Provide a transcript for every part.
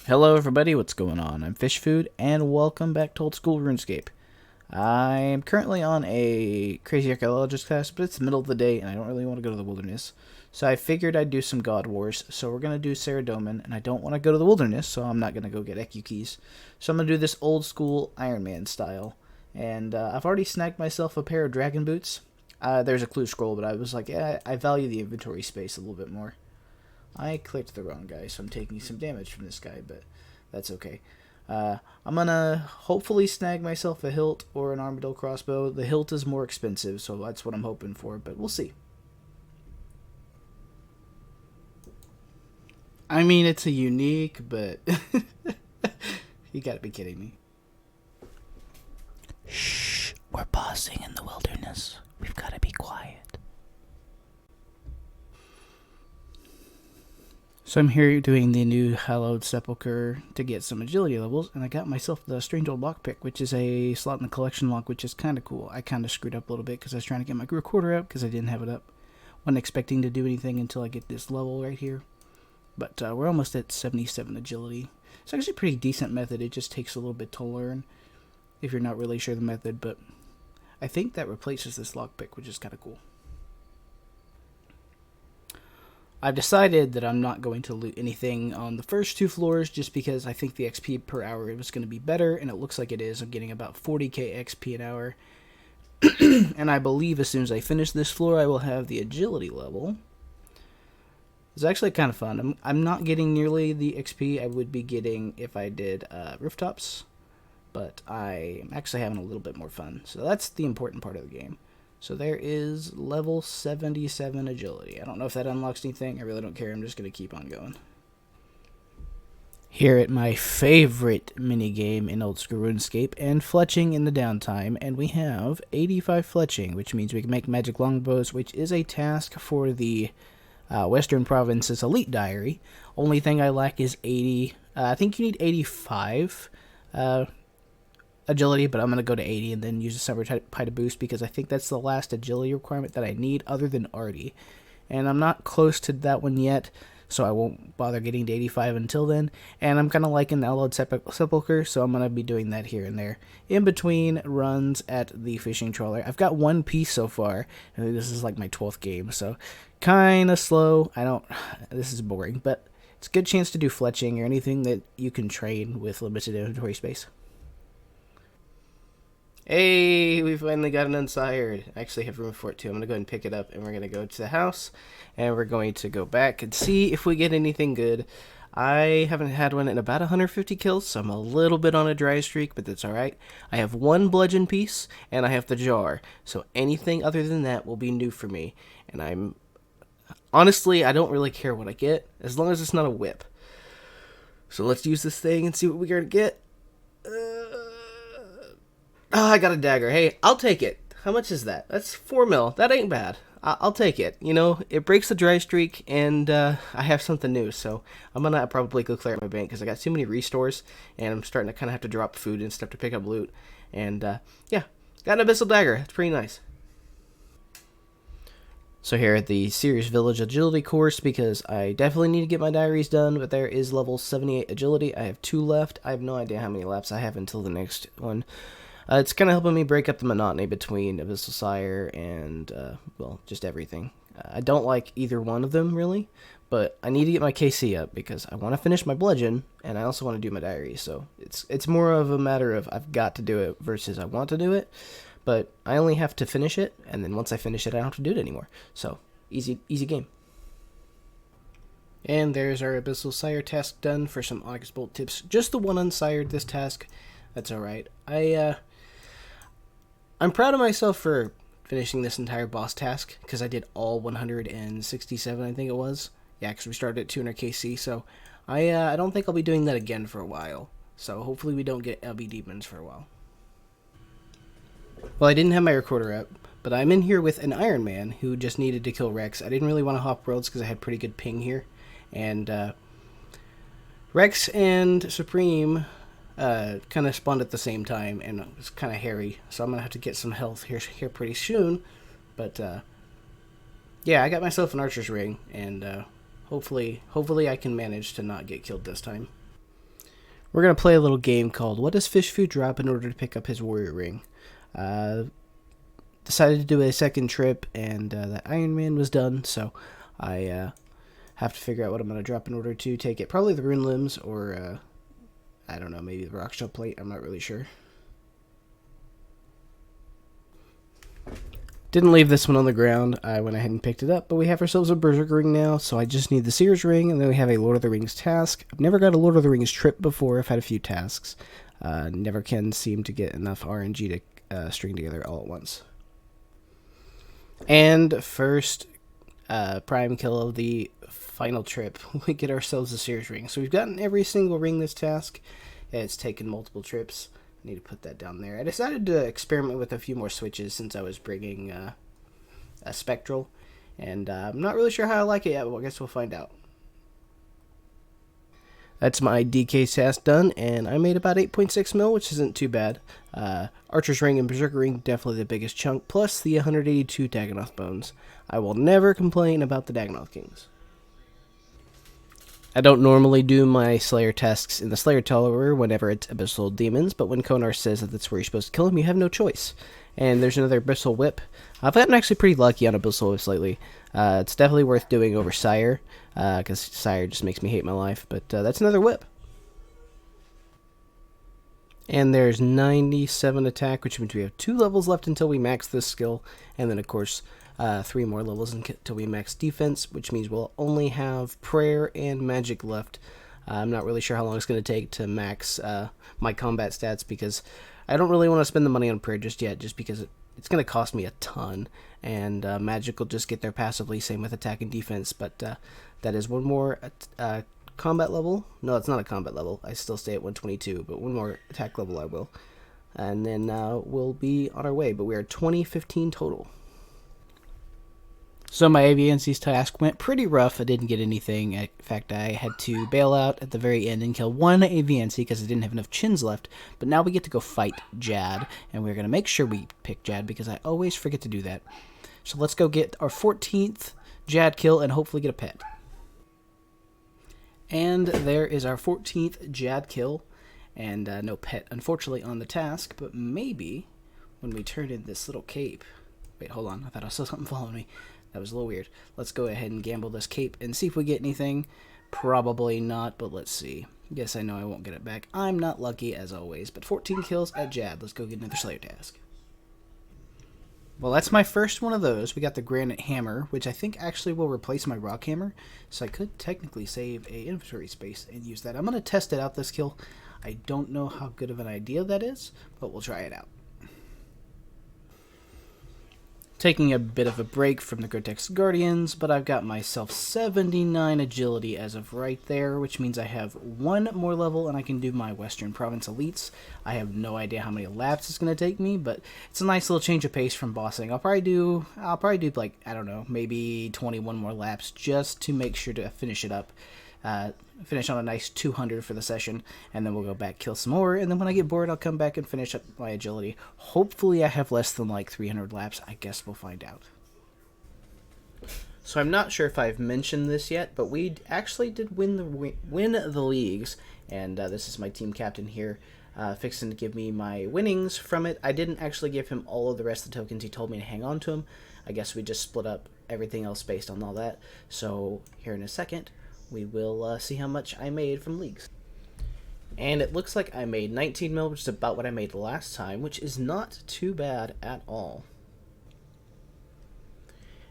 Hello everybody, what's going on? I'm Fish Food, and welcome back to Old School RuneScape. I am currently on a crazy archaeologist class, but it's the middle of the day, and I don't really want to go to the wilderness. So I figured I'd do some God Wars, so we're going to do Saradomin, and I don't want to go to the wilderness, so I'm not going to go get EQ keys. So I'm going to do this old school Iron Man style. And I've already snagged myself a pair of dragon boots. There's a clue scroll, but I was like, yeah, I value the inventory space a little bit more. I clicked the wrong guy, so I'm taking some damage from this guy, but that's okay. I'm gonna hopefully snag myself a hilt or an armadillo crossbow. The hilt is more expensive, so that's what I'm hoping for, but we'll see. I mean, it's a unique, but you gotta be kidding me. Shh, we're pausing in the wilderness. We've gotta be quiet. So I'm here doing the new Hallowed Sepulchre to get some agility levels, and I got myself the Strange Old Lockpick, which is a slot in the collection lock, which is kind of cool. I kind of screwed up a little bit because I was trying to get my recorder up because I didn't have it up. Wasn't expecting to do anything until I get this level right here. But we're almost at 77 agility. It's actually a pretty decent method. It just takes a little bit to learn if you're not really sure the method, but I think that replaces this lockpick, which is kind of cool. I've decided that I'm not going to loot anything on the first two floors just because I think the XP per hour is going to be better, and it looks like it is. I'm getting about 40k XP an hour. And I believe as soon as I finish this floor, I will have the agility level. It's actually kind of fun. I'm not getting nearly the XP I would be getting if I did rooftops, but I'm actually having a little bit more fun. So that's the important part of the game. So there is level 77 agility. I don't know if that unlocks anything. I really don't care. I'm just going to keep on going. Here at my favorite minigame in Old School RuneScape, and fletching in the downtime, and we have 85 fletching, which means we can make magic longbows, which is a task for the Western Province's Elite Diary. Only thing I lack is 80. I think you need 85 agility, but I'm going to go to 80 and then use a summer pie to boost because I think that's the last agility requirement that I need other than Artie. And I'm not close to that one yet, so I won't bother getting to 85 until then. And I'm kind of liking the Hallowed Sepulchre, so I'm going to be doing that here and there. In between runs at the fishing trawler. I've got one piece so far, and this is like my 12th game, so kind of slow. This is boring, but it's a good chance to do fletching or anything that you can train with limited inventory space. Hey, we finally got an unsired. I actually have room for it too. I'm going to go ahead and pick it up, and we're going to go to the house, and we're going to go back and see if we get anything good. I haven't had one in about 150 kills, so I'm a little bit on a dry streak, but that's alright. I have one bludgeon piece, and I have the jar, so anything other than that will be new for me. And honestly, I don't really care what I get, as long as it's not a whip. So let's use this thing and see what we're going to get. Oh, I got a dagger. Hey, I'll take it. How much is that? That's 4 mil. That ain't bad. I'll take it. You know, it breaks the dry streak, and I have something new, so I'm going to probably go clear out my bank because I got too many restores, and I'm starting to kind of have to drop food and stuff to pick up loot. And, yeah, got an abyssal dagger. It's pretty nice. So here at the Sears Village Agility course, because I definitely need to get my diaries done, but there is level 78 agility. I have 2 left. I have no idea how many laps I have until the next one. It's kind of helping me break up the monotony between Abyssal Sire and, well, just everything. I don't like either one of them, really, but I need to get my KC up because I want to finish my Bludgeon, and I also want to do my Diary, so it's more of a matter of I've got to do it versus I want to do it, but I only have to finish it, and then once I finish it, I don't have to do it anymore. So, easy game. And there's our Abyssal Sire task done for some Onyx Bolt tips. Just the one unsired this task. That's alright. I'm proud of myself for finishing this entire boss task, because I did all 167, I think it was. Yeah, because we started at 200 KC, so I don't think I'll be doing that again for a while. So hopefully we don't get LB Demons for a while. Well, I didn't have my recorder up, but I'm in here with an Iron Man who just needed to kill Rex. I didn't really want to hop worlds because I had pretty good ping here. And Rex and Supreme kind of spawned at the same time, and it was kind of hairy, so I'm going to have to get some health here pretty soon. But, yeah, I got myself an archer's ring, and hopefully I can manage to not get killed this time. We're going to play a little game called What Does Fish Food Drop in Order to Pick Up His Warrior Ring? Decided to do a second trip, and that Iron Man was done, so I have to figure out what I'm going to drop in order to take it. Probably the Rune Limbs, or I don't know, maybe the Rock Shell Plate. I'm not really sure. Didn't leave this one on the ground. I went ahead and picked it up, but we have ourselves a Berserker Ring now, so I just need the Seer's Ring, and then we have a Lord of the Rings task. I've never got a Lord of the Rings trip before. I've had a few tasks. Never can seem to get enough RNG to string together all at once. And first prime kill of the final trip, we get ourselves a Seer's Ring. So we've gotten every single ring this task. It's taken multiple trips. I need to put that down there. I decided to experiment with a few more switches since I was bringing a Spectral. And I'm not really sure how I like it yet, but I guess we'll find out. That's my DK task done, and I made about 8.6 mil, which isn't too bad. Archer's Ring and Berserker Ring, definitely the biggest chunk, plus the 182 Dagonoth Bones. I will never complain about the Dagonoth Kings. I don't normally do my Slayer tasks in the Slayer Tower whenever it's Abyssal Demons, but when Konar says that that's where you're supposed to kill him, you have no choice. And there's another Abyssal Whip. I've gotten actually pretty lucky on Abyssal Whips lately. It's definitely worth doing over Sire, because Sire just makes me hate my life, but that's another whip. And there's 97 attack, which means we have 2 levels left until we max this skill, and then of course 3 more levels until we max defense, which means we'll only have prayer and magic left. I'm not really sure how long it's going to take to max my combat stats, because I don't really want to spend the money on prayer just yet, just because it's going to cost me a ton, and magic will just get there passively, same with attack and defense, but that is one more combat level. No, it's not a combat level. I still stay at 122, but one more attack level I will. And then we'll be on our way, but we are 2015 total. So my Aviancies task went pretty rough. I didn't get anything. In fact, I had to bail out at the very end and kill one Aviancy because I didn't have enough chins left. But now we get to go fight Jad, and we're going to make sure we pick Jad because I always forget to do that. So let's go get our 14th Jad kill and hopefully get a pet. And there is our 14th Jad kill, and no pet, unfortunately, on the task, but maybe when we turn in this little cape. Wait, hold on, I thought I saw something following me. That was a little weird. Let's go ahead and gamble this cape and see if we get anything. Probably not, but let's see. Yes, I know I won't get it back. I'm not lucky, as always, but 14 kills at Jad. Let's go get another Slayer task. Well, that's my first one of those. We got the Granite Hammer, which I think actually will replace my Rock Hammer, so I could technically save a inventory space and use that. I'm going to test it out this kill. I don't know how good of an idea that is, but we'll try it out. Taking a bit of a break from the Grotex Guardians, but I've got myself 79 agility as of right there, which means I have 1 more level and I can do my Western Province Elites. I have no idea how many laps it's going to take me, but it's a nice little change of pace from bossing. I'll probably do like, I don't know, maybe 21 more laps just to make sure to finish it up. Finish on a nice 200 for the session, and then we'll go back, kill some more, and then when I get bored, I'll come back and finish up my agility. Hopefully I have less than like 300 laps. I guess we'll find out. So I'm not sure if I've mentioned this yet, but we actually did win the leagues, and this is my team captain here, fixing to give me my winnings from it. I didn't actually give him all of the rest of the tokens. He told me to hang on to him. I guess we just split up everything else based on all that. So here in a second, we will see how much I made from leagues. And it looks like I made 19 mil, which is about what I made last time, which is not too bad at all.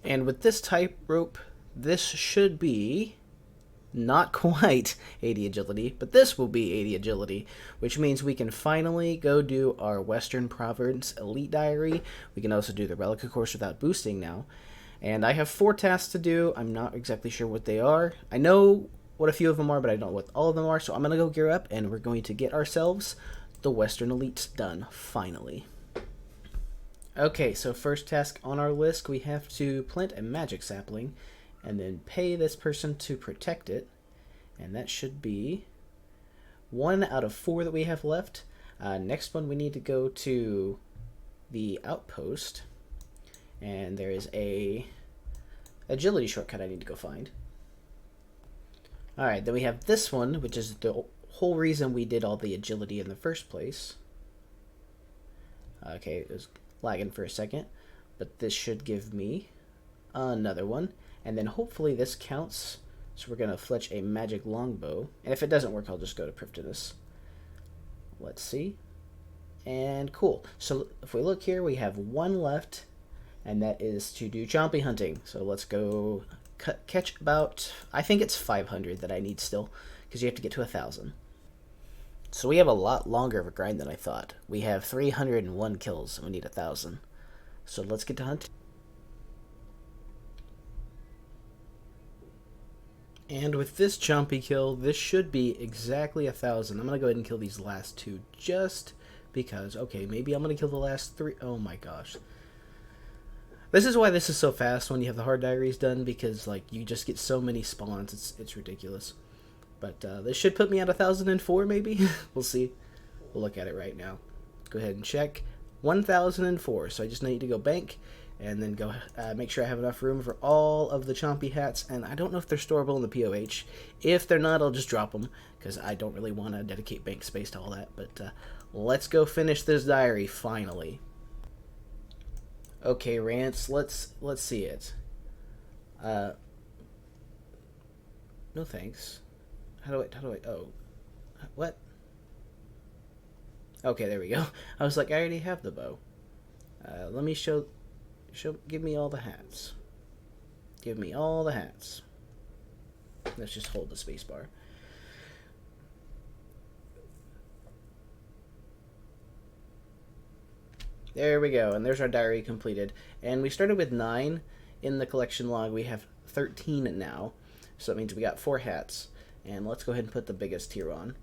And with this type rope, this should be not quite 80 agility, but this will be 80 agility, which means we can finally go do our Western Province Elite Diary. We can also do the Relica course without boosting now. And I have 4 tasks to do. I'm not exactly sure what they are. I know what a few of them are, but I don't know what all of them are. So I'm going to go gear up, and we're going to get ourselves the Western Elites done, finally. Okay, so first task on our list, we have to plant a magic sapling, and then pay this person to protect it. And that should be 1 out of 4 that we have left. Next one, we need to go to the outpost. And there is a agility shortcut I need to go find. Alright, then we have this one, which is the whole reason we did all the agility in the first place. Okay, it was lagging for a second, but this should give me another one, and then hopefully this counts. So we're gonna fletch a magic longbow, and if it doesn't work, I'll just go to Prifdinus. Let's see, and cool. So if we look here, we have one left, and that is to do chompy hunting. So let's go catch about, I think it's 500 that I need still, because you have to get to 1,000. So we have a lot longer of a grind than I thought. We have 301 kills, and we need 1,000. So let's get to hunting. And with this chompy kill, this should be exactly 1,000. I'm going to go ahead and kill these last two just because. Okay, maybe I'm going to kill the last three. Oh my gosh. This is why this is so fast when you have the hard diaries done, because like you just get so many spawns. It's ridiculous. But this should put me at 1,004 maybe. We'll see. We'll look at it right now. Go ahead and check. 1,004. So I just need to go bank and then go make sure I have enough room for all of the chompy hats. And I don't know if they're storable in the POH. If they're not, I'll just drop them because I don't really want to dedicate bank space to all that. But let's go finish this diary finally. Okay, Rance, let's see it. No thanks. How do I, oh, what? Okay, there we go. I was like, I already have the bow. Let me give me all the hats. Give me all the hats. Let's just hold the space bar. There we go, and there's our diary completed. And we started with 9 in the collection log. We have 13 now, so that means we got 4 hats. And let's go ahead and put the biggest tier on.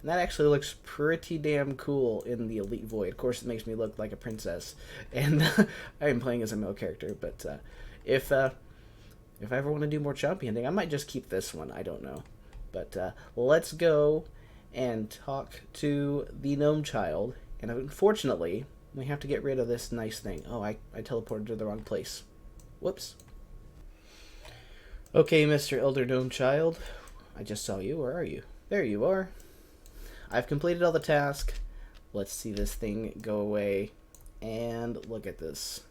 And that actually looks pretty damn cool in the Elite Void. Of course, it makes me look like a princess. And I am playing as a male character, but if I ever want to do more chompy hunting, I might just keep this one. I don't know. But let's go and talk to the gnome child. And unfortunately, we have to get rid of this nice thing. Oh, I teleported to the wrong place. Whoops. Okay, Mr. Elder Gnome Child. I just saw you. Where are you? There you are. I've completed all the tasks. Let's see this thing go away. And look at this.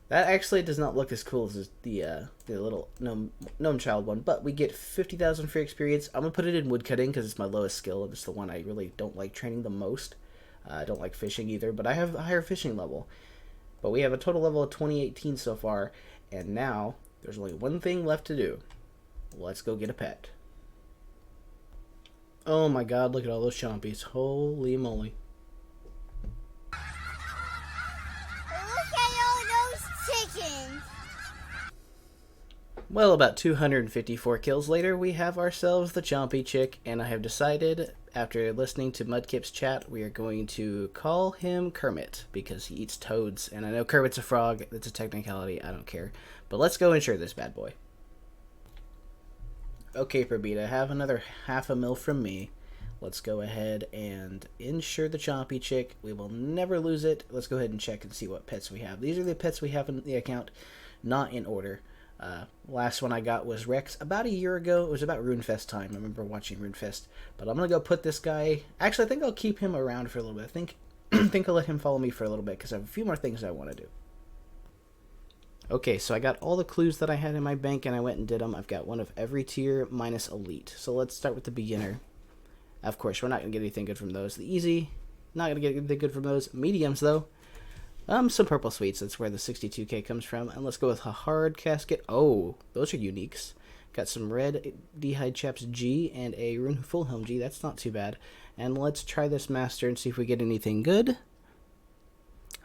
That actually does not look as cool as the little gnome child one, but we get 50,000 free experience. I'm going to put it in woodcutting because it's my lowest skill, and it's the one I really don't like training the most. I don't like fishing either, but I have a higher fishing level. But we have a total level of 2018 so far, and now there's only one thing left to do. Let's go get a pet. Oh my god, look at all those chompies. Holy moly. Look at all those chickens. Well, about 254 kills later, we have ourselves the chompy chick, and I have decided, after listening to Mudkip's chat, we are going to call him Kermit, because he eats toads, and I know Kermit's a frog, that's a technicality, I don't care. But let's go insure this bad boy. Okay, Probita, have another half a mil from me. Let's go ahead and insure the chompy chick. We will never lose it. Let's go ahead and check and see what pets we have. These are the pets we have in the account, not in order. Last one I got was Rex about a year ago. It was about RuneFest time. I remember watching RuneFest. But I'm going to go put this guy... Actually, I think I'll keep him around for a little bit. I think I'll let him follow me for a little bit because I have a few more things I want to do. Okay, so I got all the clues that I had in my bank and I went and did them. I've got one of every tier minus elite. So let's start with the beginner. Of course, we're not going to get anything good from those. The easy, not going to get anything good from those. Mediums, though. Some purple sweets. That's where the 62k comes from. And let's go with a hard casket. Oh, those are uniques. Got some red D'hide Chaps G and a Rune Fullhelm G. That's not too bad. And let's try this master and see if we get anything good.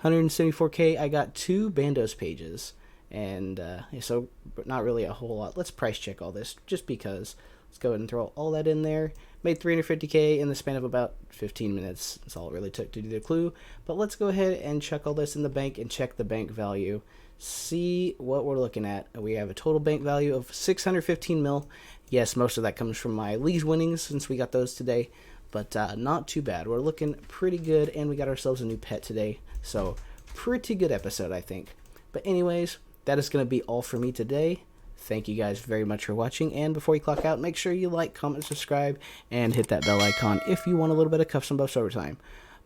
174k. I got 2 Bandos pages. And so not really a whole lot. Let's price check all this just because. Let's go ahead and throw all that in there. Made 350k in the span of about 15 minutes. That's all it really took to do the clue. But let's go ahead and chuck all this in the bank and check the bank value. See what we're looking at. We have a total bank value of 615 mil. Yes, most of that comes from my league winnings since we got those today. But not too bad. We're looking pretty good, and we got ourselves a new pet today. So pretty good episode, I think. But anyways, that is going to be all for me today. Thank you guys very much for watching, and before you clock out, make sure you like, comment, subscribe, and hit that bell icon if you want a little bit of Cuffs and Buffs overtime.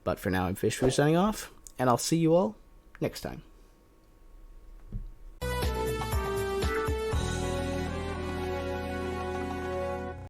But for now, I'm Fish Food signing off, and I'll see you all next time.